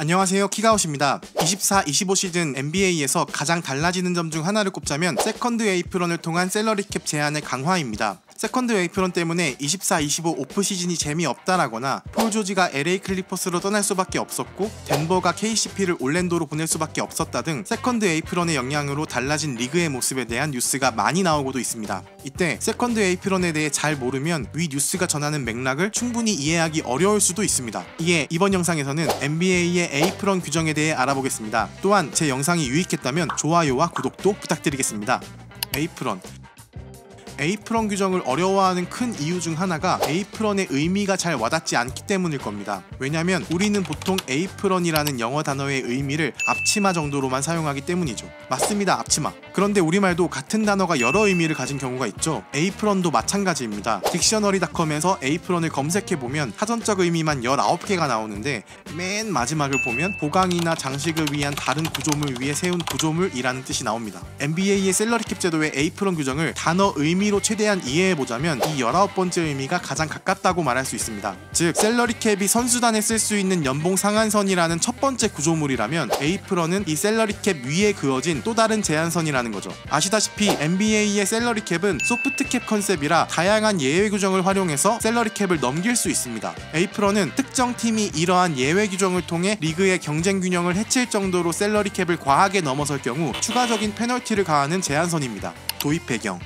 안녕하세요, 키가웃입니다. 24-25 시즌 NBA에서 가장 달라지는 점 중 하나를 꼽자면 세컨드 에이프런을 통한 셀러리 캡 제한의 강화입니다. 세컨드 에이프런 때문에 24-25 오프 시즌이 재미없다라거나 폴 조지가 LA 클리퍼스로 떠날 수밖에 없었고 덴버가 KCP를 올랜도로 보낼 수밖에 없었다 등 세컨드 에이프런의 영향으로 달라진 리그의 모습에 대한 뉴스가 많이 나오고도 있습니다. 이때 세컨드 에이프런에 대해 잘 모르면 위 뉴스가 전하는 맥락을 충분히 이해하기 어려울 수도 있습니다. 이에 이번 영상에서는 NBA의 에이프런 규정에 대해 알아보겠습니다. 또한 제 영상이 유익했다면 좋아요와 구독도 부탁드리겠습니다. 에이프런 규정을 어려워하는 큰 이유 중 하나가 에이프런의 의미가 잘 와닿지 않기 때문일 겁니다. 왜냐면 우리는 보통 에이프런이라는 영어 단어의 의미를 앞치마 정도로만 사용하기 때문이죠. 맞습니다, 앞치마. 그런데 우리말도 같은 단어가 여러 의미를 가진 경우가 있죠. 에이프런도 마찬가지입니다. 딕셔너리닷컴에서 에이프런을 검색해보면 사전적 의미만 19개가 나오는데 맨 마지막을 보면 보강이나 장식을 위한 다른 구조물 위에 세운 구조물이라는 뜻이 나옵니다. NBA의 셀러리 캡 제도의 에이프런 규정을 단어 의미로 최대한 이해해보자면 이 19번째 의미가 가장 가깝다고 말할 수 있습니다. 즉 셀러리 캡이 선수단에 쓸 수 있는 연봉 상한선이라는 첫 번째 구조물이라면 에이프런은 이 셀러리 캡 위에 그어진 또 다른 제한선이라는 거죠. 아시다시피 NBA의 셀러리 캡은 소프트 캡 컨셉이라 다양한 예외 규정을 활용해서 셀러리 캡을 넘길 수 있습니다. 에이프런은 특정 팀이 이러한 예외 규정을 통해 리그의 경쟁 균형을 해칠 정도로 셀러리 캡을 과하게 넘어설 경우 추가적인 페널티를 가하는 제한선입니다. 도입 배경.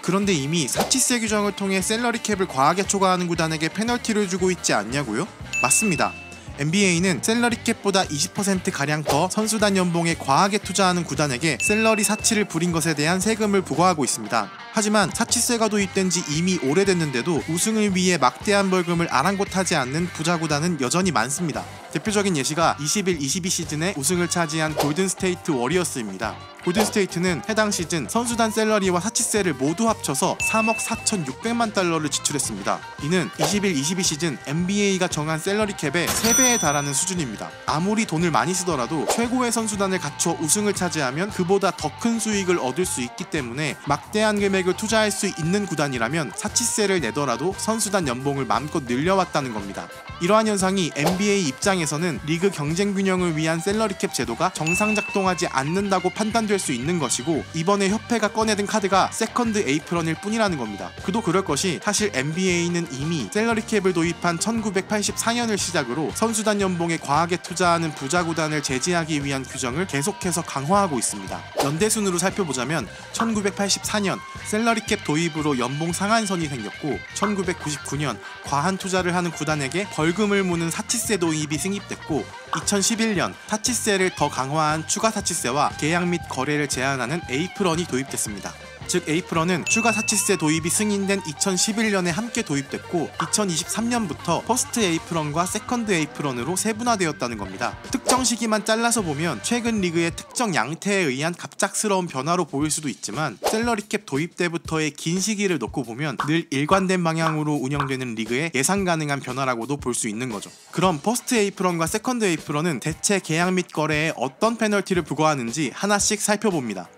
그런데 이미 사치세 규정을 통해 셀러리 캡을 과하게 초과하는 구단에게 페널티를 주고 있지 않냐고요? 맞습니다. NBA는 셀러리 캡보다 20%가량 더 선수단 연봉에 과하게 투자하는 구단에게 셀러리 사치를 부린 것에 대한 세금을 부과하고 있습니다. 하지만 사치세가 도입된 지 이미 오래됐는데도 우승을 위해 막대한 벌금을 아랑곳하지 않는 부자 구단은 여전히 많습니다. 대표적인 예시가 21-22 시즌에 우승을 차지한 골든스테이트 워리어스입니다. 골든스테이트는 해당 시즌 선수단 샐러리와 사치세를 모두 합쳐서 3억 4,600만 달러를 지출했습니다. 이는 21-22 시즌 NBA가 정한 샐러리 캡의 3배에 달하는 수준입니다. 아무리 돈을 많이 쓰더라도 최고의 선수단을 갖춰 우승을 차지하면 그보다 더 큰 수익을 얻을 수 있기 때문에 막대한 금액을 투자할 수 있는 구단이라면 사치세를 내더라도 선수단 연봉을 마음껏 늘려왔다는 겁니다. 이러한 현상이 NBA 입장에서는 리그 경쟁 균형을 위한 샐러리 캡 제도가 정상 작동하지 않는다고 판단될 수 있는 것이고 이번에 협회가 꺼내든 카드가 세컨드 에이프런일 뿐이라는 겁니다. 그도 그럴 것이 사실 NBA는 이미 샐러리 캡을 도입한 1984년을 시작으로 선수단 연봉에 과하게 투자하는 부자 구단을 제재하기 위한 규정을 계속해서 강화하고 있습니다. 연대순으로 살펴보자면 1984년 샐러리 캡 도입으로 연봉 상한선이 생겼고 1999년 과한 투자를 하는 구단에게 벌금을 무는 사치세 도입이 승입됐고 2011년 사치세를 더 강화한 추가 사치세와 계약 및 거래를 제한하는 에이프런이 도입됐습니다. 즉 에이프런은 추가 사치세 도입이 승인된 2011년에 함께 도입됐고 2023년부터 퍼스트 에이프런과 세컨드 에이프런으로 세분화되었다는 겁니다. 특정 시기만 잘라서 보면 최근 리그의 특정 양태에 의한 갑작스러운 변화로 보일 수도 있지만 셀러리 캡 도입 때부터의 긴 시기를 놓고 보면 늘 일관된 방향으로 운영되는 리그의 예상 가능한 변화라고도 볼 수 있는 거죠. 그럼 퍼스트 에이프런과 세컨드 에이프런은 대체 계약 및 거래에 어떤 페널티를 부과하는지 하나씩 살펴봅니다.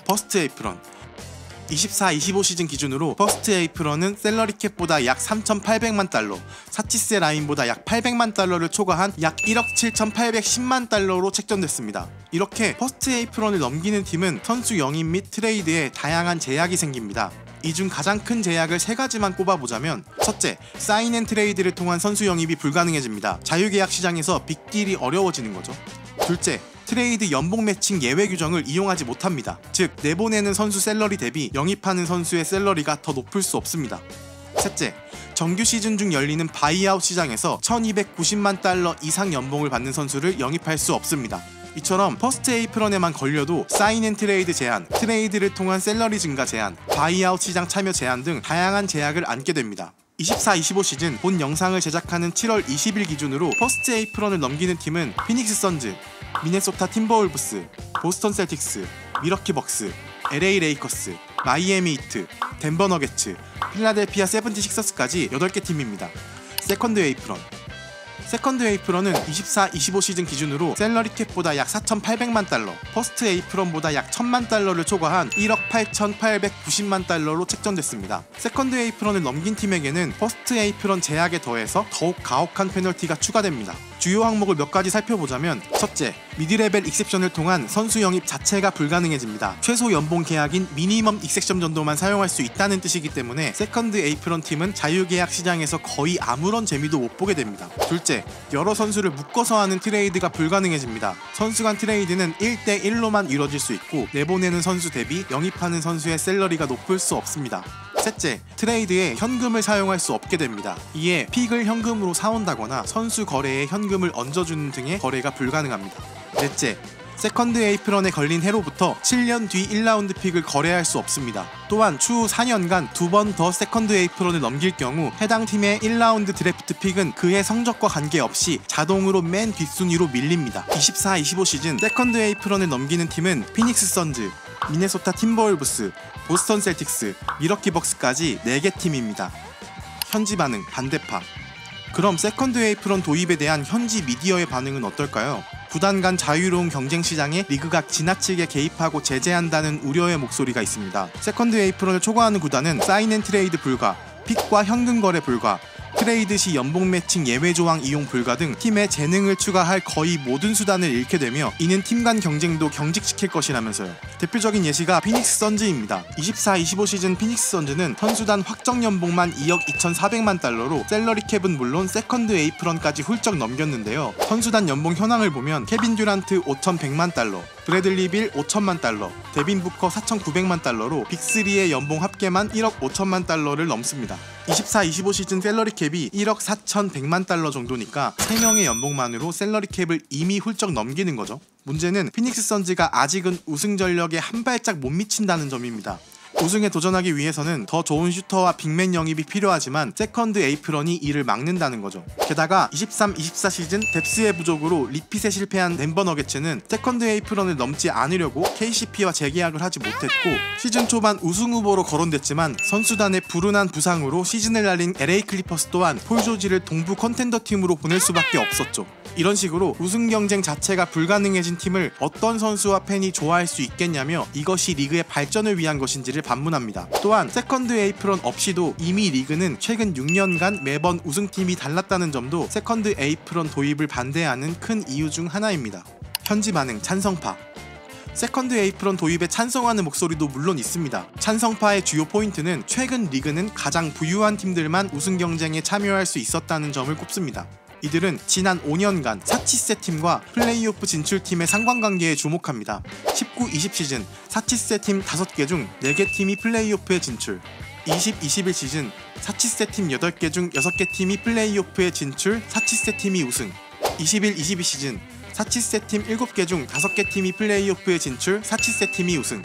퍼스트 에이프런 24-25 시즌 기준으로 퍼스트 에이프런은 셀러리 캡보다 약 3,800만 달러, 사치세 라인보다 약 800만 달러를 초과한 약 1억 7,810만 달러로 책정됐습니다. 이렇게 퍼스트 에이프런을 넘기는 팀은 선수 영입 및 트레이드에 다양한 제약이 생깁니다. 이 중 가장 큰 제약을 3가지만 꼽아보자면 첫째, 사인 앤 트레이드를 통한 선수 영입이 불가능해집니다. 자유계약 시장에서 빅딜이 어려워지는 거죠. 둘째, 트레이드 연봉 매칭 예외 규정을 이용하지 못합니다. 즉 내보내는 선수 샐러리 대비 영입하는 선수의 샐러리가 더 높을 수 없습니다. 셋째, 정규 시즌 중 열리는 바이아웃 시장에서 1,290만 달러 이상 연봉을 받는 선수를 영입할 수 없습니다. 이처럼 퍼스트 에이프런에만 걸려도 사인 앤 트레이드 제한, 트레이드를 통한 샐러리 증가 제한, 바이아웃 시장 참여 제한 등 다양한 제약을 안게 됩니다. 24-25 시즌 본 영상을 제작하는 7월 20일 기준으로 퍼스트 에이프런을 넘기는 팀은 피닉스 선즈, 미네소타 팀버울브스, 보스턴 셀틱스, 미러키 벅스, LA 레이커스, 마이애미 히트, 덴버 너게츠, 필라델피아 세븐티식서스까지 8개 팀입니다. 세컨드 에이프런 세컨드 에이프런은 24-25 시즌 기준으로 셀러리 캡보다 약 4,800만 달러, 퍼스트 에이프런보다 약 1,000만 달러를 초과한 1억 8,890만 달러로 책정됐습니다. 세컨드 에이프런을 넘긴 팀에게는 퍼스트 에이프런 제약에 더해서 더욱 가혹한 페널티가 추가됩니다. 주요 항목을 몇 가지 살펴보자면, 첫째, 미드레벨 익셉션을 통한 선수 영입 자체가 불가능해집니다. 최소 연봉 계약인 미니멈 익셉션 정도만 사용할 수 있다는 뜻이기 때문에 세컨드 에이프런 팀은 자유계약 시장에서 거의 아무런 재미도 못 보게 됩니다. 둘째, 여러 선수를 묶어서 하는 트레이드가 불가능해집니다. 선수 간 트레이드는 1대1로만 이루어질 수 있고 내보내는 선수 대비 영입하는 선수의 샐러리가 높을 수 없습니다. 셋째, 트레이드에 현금을 사용할 수 없게 됩니다. 이에 픽을 현금으로 사온다거나 선수 거래에 현금을 얹어주는 등의 거래가 불가능합니다. 넷째, 세컨드 에이프런에 걸린 해로부터 7년 뒤 1라운드 픽을 거래할 수 없습니다. 또한 추후 4년간 2번 더 세컨드 에이프런을 넘길 경우 해당 팀의 1라운드 드래프트 픽은 그의 성적과 관계없이 자동으로 맨 뒷순위로 밀립니다. 24-25 시즌 세컨드 에이프런을 넘기는 팀은 피닉스 선즈, 미네소타 팀버울브스, 보스턴 셀틱스, 미러키 벅스까지 4개 팀입니다. 현지 반응 반대파. 그럼 세컨드 에이프런 도입에 대한 현지 미디어의 반응은 어떨까요? 구단 간 자유로운 경쟁 시장에 리그가 지나치게 개입하고 제재한다는 우려의 목소리가 있습니다. 세컨드 에이프런을 초과하는 구단은 사인앤트레이드 불가, 픽과 현금 거래 불가, 트레이드 시 연봉 매칭 예외 조항 이용 불가 등 팀의 재능을 추가할 거의 모든 수단을 잃게 되며 이는 팀 간 경쟁도 경직시킬 것이라면서요. 대표적인 예시가 피닉스 선즈입니다. 24-25 시즌 피닉스 선즈는 선수단 확정 연봉만 2억 2,400만 달러로 셀러리 캡은 물론 세컨드 에이프런까지 훌쩍 넘겼는데요. 선수단 연봉 현황을 보면 케빈 듀란트 5,100만 달러, 브래들리 빌 5천만 달러, 데빈 부커 4,900만 달러로 빅3의 연봉 합계만 1억 5천만 달러를 넘습니다. 24-25 시즌 셀러리 캡이 1억 4,100만 달러 정도니까 3명의 연봉만으로 셀러리 캡을 이미 훌쩍 넘기는 거죠. 문제는 피닉스 선즈가 아직은 우승 전력에 한 발짝 못 미친다는 점입니다. 우승에 도전하기 위해서는 더 좋은 슈터와 빅맨 영입이 필요하지만 세컨드 에이프런이 이를 막는다는 거죠. 게다가 23-24 시즌 뎁스의 부족으로 리핏에 실패한 덴버 너게츠는 세컨드 에이프런을 넘지 않으려고 KCP와 재계약을 하지 못했고 시즌 초반 우승 후보로 거론됐지만 선수단의 불운한 부상으로 시즌을 날린 LA 클리퍼스 또한 폴 조지를 동부 컨텐더 팀으로 보낼 수밖에 없었죠. 이런 식으로 우승 경쟁 자체가 불가능해진 팀을 어떤 선수와 팬이 좋아할 수 있겠냐며 이것이 리그의 발전을 위한 것인지를 반문합니다. 또한 세컨드 에이프런 없이도 이미 리그는 최근 6년간 매번 우승팀이 달랐다는 점도 세컨드 에이프런 도입을 반대하는 큰 이유 중 하나입니다. 현지 반응 찬성파. 세컨드 에이프런 도입에 찬성하는 목소리도 물론 있습니다. 찬성파의 주요 포인트는 최근 리그는 가장 부유한 팀들만 우승 경쟁에 참여할 수 있었다는 점을 꼽습니다. 이들은 지난 5년간 사치세 팀과 플레이오프 진출팀의 상관관계에 주목합니다. 19-20 시즌 사치세 팀 5개 중 4개 팀이 플레이오프에 진출, 20-21 시즌 사치세 팀 8개 중 6개 팀이 플레이오프에 진출, 사치세 팀이 우승, 21-22 시즌 사치세 팀 7개 중 5개 팀이 플레이오프에 진출, 사치세 팀이 우승,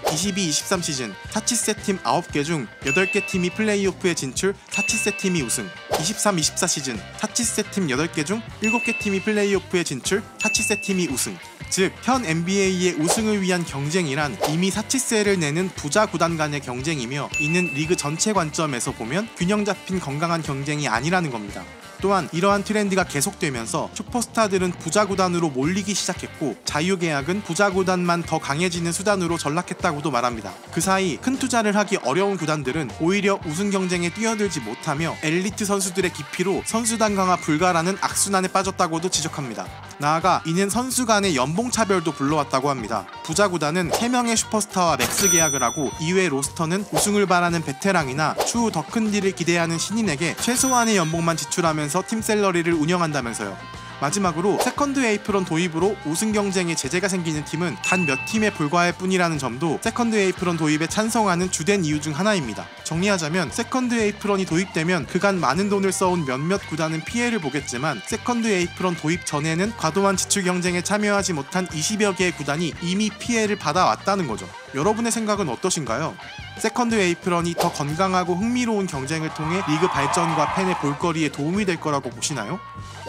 22-23 시즌 사치세 팀 9개 중 8개 팀이 플레이오프에 진출, 사치세 팀이 우승, 23-24 시즌 사치세 팀 8개 중 7개 팀이 플레이오프에 진출, 사치세 팀이 우승. 즉, 현 NBA의 우승을 위한 경쟁이란 이미 사치세를 내는 부자 구단 간의 경쟁이며 이는 리그 전체 관점에서 보면 균형 잡힌 건강한 경쟁이 아니라는 겁니다. 또한 이러한 트렌드가 계속되면서 슈퍼스타들은 부자 구단으로 몰리기 시작했고 자유계약은 부자 구단만 더 강해지는 수단으로 전락했다고도 말합니다. 그 사이 큰 투자를 하기 어려운 구단들은 오히려 우승 경쟁에 뛰어들지 못하며 엘리트 선수들의 기피로 선수단 강화 불가라는 악순환에 빠졌다고도 지적합니다. 나아가 이는 선수 간의 연봉 차별도 불러왔다고 합니다. 부자 구단은 3명의 슈퍼스타와 맥스 계약을 하고 이외 로스터는 우승을 바라는 베테랑이나 추후 더 큰 딜을 기대하는 신인에게 최소한의 연봉만 지출하면서 팀 샐러리를 운영한다면서요. 마지막으로 세컨드 에이프런 도입으로 우승 경쟁에 제재가 생기는 팀은 단 몇 팀에 불과할 뿐이라는 점도 세컨드 에이프런 도입에 찬성하는 주된 이유 중 하나입니다. 정리하자면 세컨드 에이프런이 도입되면 그간 많은 돈을 써온 몇몇 구단은 피해를 보겠지만 세컨드 에이프런 도입 전에는 과도한 지출 경쟁에 참여하지 못한 20여 개의 구단이 이미 피해를 받아왔다는 거죠. 여러분의 생각은 어떠신가요? 세컨드 에이프런이 더 건강하고 흥미로운 경쟁을 통해 리그 발전과 팬의 볼거리에 도움이 될 거라고 보시나요?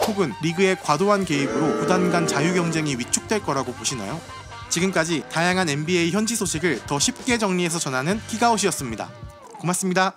혹은 리그의 과도한 개입으로 구단 간 자유 경쟁이 위축될 거라고 보시나요? 지금까지 다양한 NBA 현지 소식을 더 쉽게 정리해서 전하는 키가웃이었습니다. 고맙습니다.